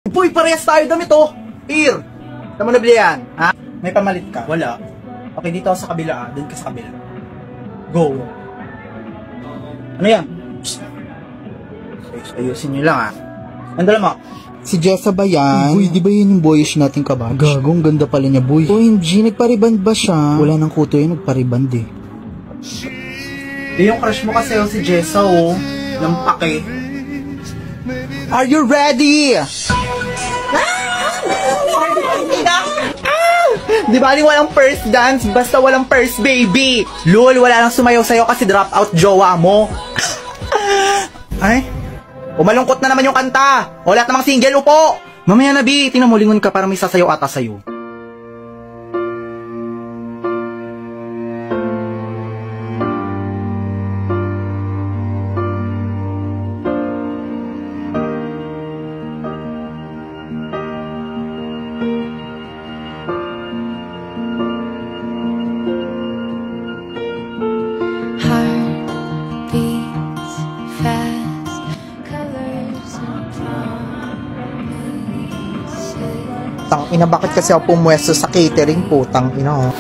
Boy, parehas tayo damit oh. Ir, saan mo nabili yan? Ha? May pamalit ka? Wala. Okay, dito ako sa kabila doon ka sa kabila. Go. Ano yan? Ayusin nyo lang Andala mo. Si Jessa ba yan? Boy, di ba yun yung boyish nating kabatch? Gagong ganda pala niya, boy. OMG, nagpariband ba siya? Wala nang kuto yun, nagpariband eh. Yung crush mo kasi si Jessa Lampake. Are you ready? Di ba walang first dance, basta walang first baby. Lol, wala nang sumayaw sa'yo kasi drop out jowa mo. Ay, umalungkot na naman yung kanta. O lahat namang single, upo. Mamaya na, B, tingnan mo, lingon ka para may sasayaw ata sa'yo. Tang ina, bakit kasi ako pumwesto sa catering, putang ina.